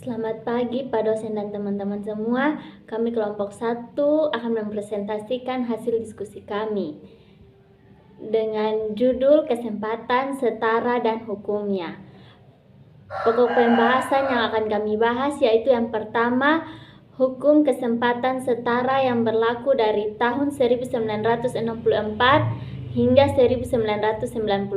Selamat pagi Pak dosen dan teman-teman semua. Kami kelompok 1 akan mempresentasikan hasil diskusi kami dengan judul Kesempatan, Setara, dan Hukumnya. Pokok pembahasan yang akan kami bahas yaitu yang pertama, hukum kesempatan setara yang berlaku dari tahun 1964 hingga 1991.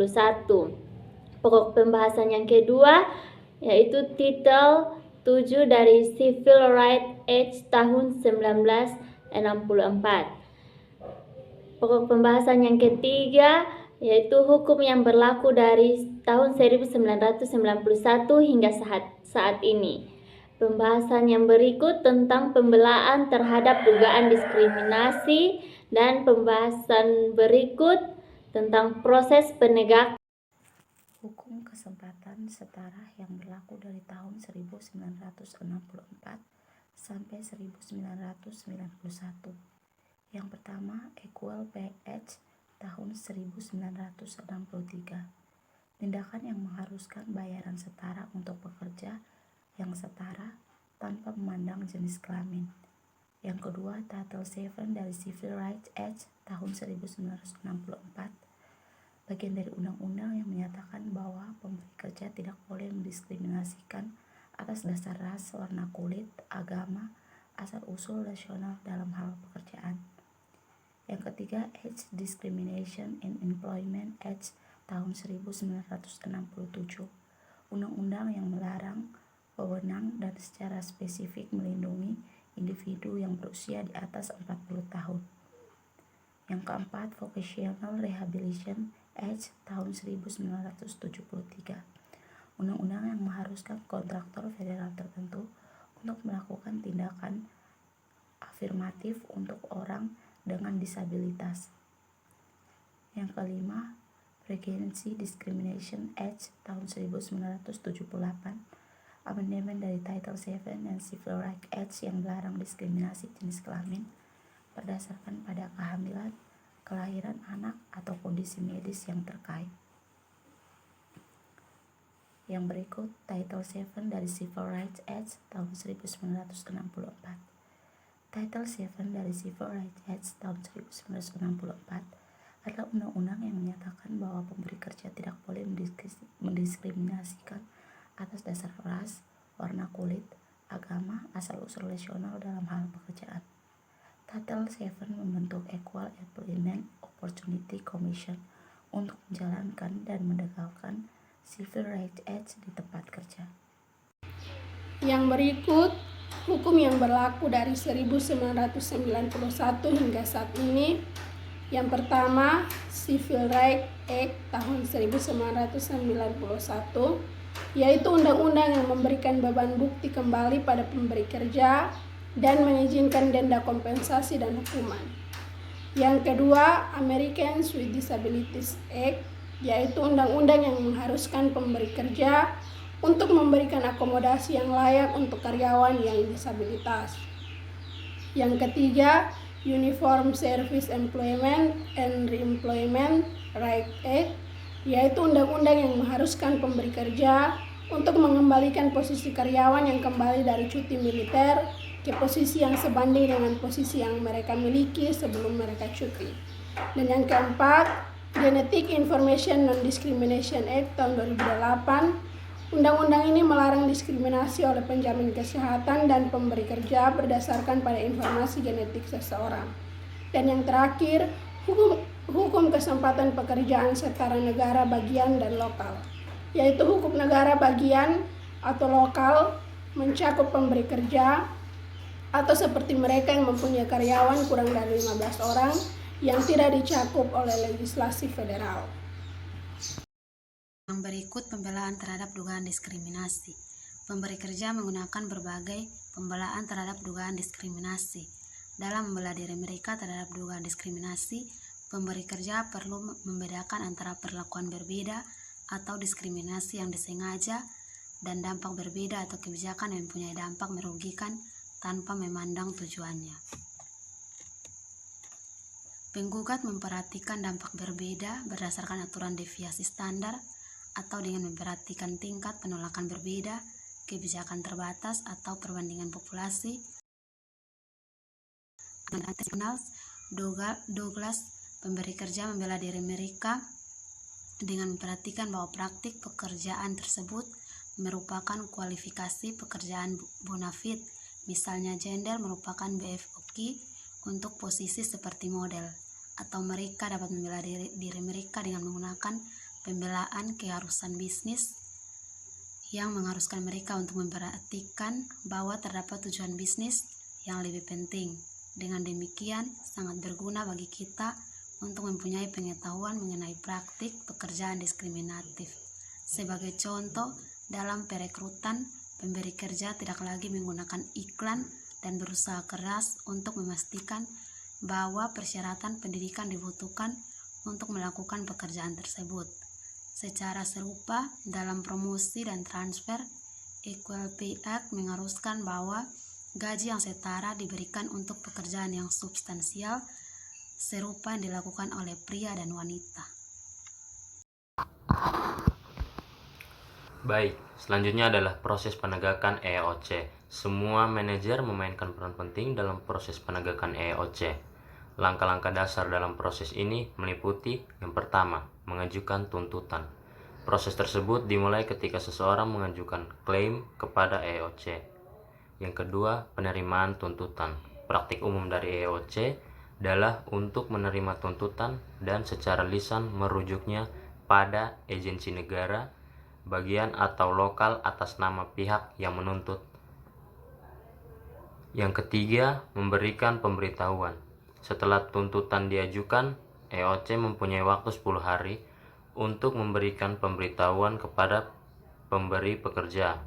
Pokok pembahasan yang kedua yaitu titel 7 dari Civil Rights Act tahun 1964. Pokok pembahasan yang ketiga yaitu hukum yang berlaku dari tahun 1991 hingga saat ini. Pembahasan yang berikut tentang pembelaan terhadap dugaan diskriminasi dan pembahasan berikut tentang proses penegakan Hukum kesempatan setara yang berlaku dari tahun 1964 sampai 1991. Yang pertama, Equal Pay Act tahun 1963. Tindakan yang mengharuskan bayaran setara untuk pekerja yang setara tanpa memandang jenis kelamin. Yang kedua, Title 7 dari Civil Rights Act tahun 1964. Bagian dari undang-undang yang menyatakan bahwa pemberi kerja tidak boleh mendiskriminasikan atas dasar ras, warna kulit, agama, asal-usul nasional dalam hal pekerjaan. Yang ketiga, Age Discrimination in Employment Act tahun 1967. Undang-undang yang melarang, wewenang, dan secara spesifik melindungi individu yang berusia di atas 40 tahun. Yang keempat, Vocational Rehabilitation Act tahun 1973. Undang-undang yang mengharuskan kontraktor federal tertentu untuk melakukan tindakan afirmatif untuk orang dengan disabilitas. Yang kelima, Pregnancy Discrimination Act tahun 1978. Amandemen dari Title 7 dan Civil Rights Act yang melarang diskriminasi jenis kelamin berdasarkan pada kehamilan, kelahiran anak, atau kondisi medis yang terkait. Yang berikut, Title 7 dari Civil Rights Act tahun 1964. Title 7 dari Civil Rights Act tahun 1964 adalah undang-undang yang menyatakan bahwa pemberi kerja tidak boleh mendiskriminasikan atas dasar ras, warna kulit, agama, asal-usul nasional dalam hal pekerjaan. Title 7 membentuk Equal Employment Opportunity Commission untuk menjalankan dan menegakkan Civil Rights Act di tempat kerja. Yang berikut, hukum yang berlaku dari 1991 hingga saat ini. Yang pertama, Civil Rights Act tahun 1991, yaitu undang-undang yang memberikan beban bukti kembali pada pemberi kerja dan mengizinkan denda kompensasi dan hukuman. Yang kedua, Americans with Disabilities Act, yaitu undang-undang yang mengharuskan pemberi kerja untuk memberikan akomodasi yang layak untuk karyawan yang disabilitas. Yang ketiga, Uniform Service Employment and Reemployment Rights Act, yaitu undang-undang yang mengharuskan pemberi kerja untuk mengembalikan posisi karyawan yang kembali dari cuti militer ke posisi yang sebanding dengan posisi yang mereka miliki sebelum mereka cuti. Dan yang keempat, Genetic Information Non-Discrimination Act tahun 2008. Undang-undang ini melarang diskriminasi oleh penjamin kesehatan dan pemberi kerja berdasarkan pada informasi genetik seseorang. Dan yang terakhir, hukum kesempatan pekerjaan setara negara bagian dan lokal, yaitu hukum negara bagian atau lokal mencakup pemberi kerja atau seperti mereka yang mempunyai karyawan kurang dari 15 orang yang tidak dicakup oleh legislasi federal. Yang berikut pembelaan terhadap dugaan diskriminasi. Pemberi kerja menggunakan berbagai pembelaan terhadap dugaan diskriminasi. Dalam membela diri mereka terhadap dugaan diskriminasi, pemberi kerja perlu membedakan antara perlakuan berbeda atau diskriminasi yang disengaja dan dampak berbeda atau kebijakan yang mempunyai dampak merugikan tanpa memandang tujuannya. Penggugat memperhatikan dampak berbeda berdasarkan aturan deviasi standar atau dengan memperhatikan tingkat penolakan berbeda kebijakan terbatas atau perbandingan populasi. Douglas, pemberi kerja, membela diri mereka dengan memperhatikan bahwa praktik pekerjaan tersebut merupakan kualifikasi pekerjaan bonafide. Misalnya gender merupakan BFOQ untuk posisi seperti model, atau mereka dapat membela diri mereka dengan menggunakan pembelaan keharusan bisnis yang mengharuskan mereka untuk memperhatikan bahwa terdapat tujuan bisnis yang lebih penting. Dengan demikian, sangat berguna bagi kita untuk mempunyai pengetahuan mengenai praktik pekerjaan diskriminatif. Sebagai contoh, dalam perekrutan, pemberi kerja tidak lagi menggunakan iklan dan berusaha keras untuk memastikan bahwa persyaratan pendidikan dibutuhkan untuk melakukan pekerjaan tersebut. Secara serupa, dalam promosi dan transfer, Equal Pay Act mengharuskan bahwa gaji yang setara diberikan untuk pekerjaan yang substansial serupa yang dilakukan oleh pria dan wanita. Baik, selanjutnya adalah proses penegakan EOC. Semua manajer memainkan peran penting dalam proses penegakan EOC. Langkah-langkah dasar dalam proses ini meliputi: yang pertama, mengajukan tuntutan. Proses tersebut dimulai ketika seseorang mengajukan klaim kepada EOC. Yang kedua, penerimaan tuntutan. Praktik umum dari EOC adalah untuk menerima tuntutan dan secara lisan merujuknya pada agensi negara, bagian atau lokal atas nama pihak yang menuntut. Yang ketiga, memberikan pemberitahuan. Setelah tuntutan diajukan, EOC mempunyai waktu 10 hari untuk memberikan pemberitahuan kepada pemberi pekerja.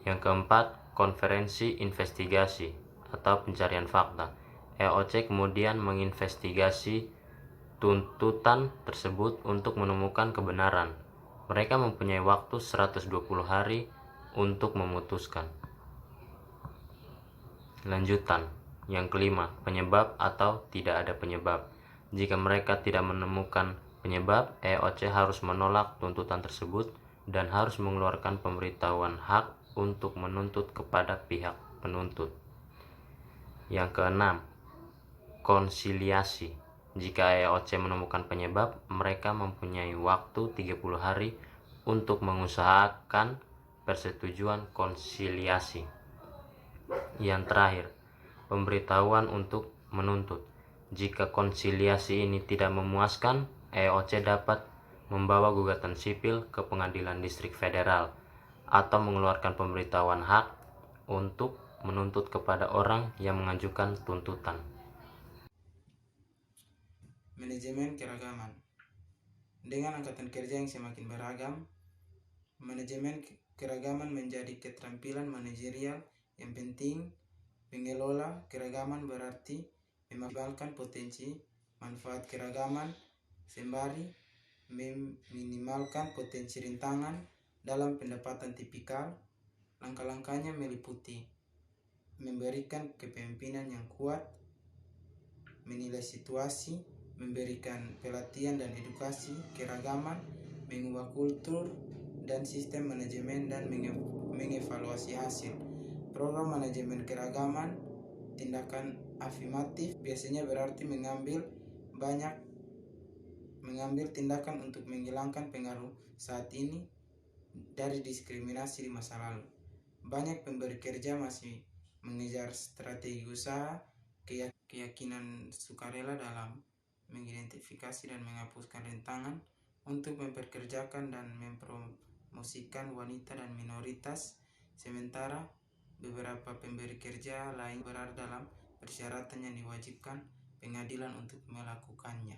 Yang keempat, konferensi investigasi atau pencarian fakta. EOC kemudian menginvestigasi tuntutan tersebut untuk menemukan kebenaran. Mereka mempunyai waktu 120 hari untuk memutuskan. Lanjutan. Yang kelima, penyebab atau tidak ada penyebab. Jika mereka tidak menemukan penyebab, EOC harus menolak tuntutan tersebut dan harus mengeluarkan pemberitahuan hak untuk menuntut kepada pihak penuntut. Yang keenam, konsiliasi. Jika EOC menemukan penyebab, mereka mempunyai waktu 30 hari untuk mengusahakan persetujuan konsiliasi. Yang terakhir, pemberitahuan untuk menuntut. Jika konsiliasi ini tidak memuaskan, EOC dapat membawa gugatan sipil ke Pengadilan Distrik Federal atau mengeluarkan pemberitahuan hak untuk menuntut kepada orang yang mengajukan tuntutan. Manajemen keragaman. Dengan angkatan kerja yang semakin beragam, manajemen keragaman menjadi keterampilan manajerial yang penting. Mengelola keragaman berarti memaksimalkan potensi manfaat keragaman sembari meminimalkan potensi rintangan dalam pendapatan tipikal. Langkah-langkahnya meliputi memberikan kepemimpinan yang kuat, menilai situasi, memberikan pelatihan dan edukasi keragaman, mengubah kultur dan sistem manajemen, dan mengevaluasi hasil. Program manajemen keragaman. Tindakan afirmatif biasanya berarti mengambil tindakan untuk menghilangkan pengaruh saat ini dari diskriminasi di masa lalu. Banyak pemberi kerja masih mengejar strategi usaha, keyakinan sukarela dalam mengidentifikasi dan menghapuskan rintangan untuk memperkerjakan dan mempromosikan wanita dan minoritas, sementara beberapa pemberi kerja lain berada dalam persyaratan yang diwajibkan pengadilan untuk melakukannya.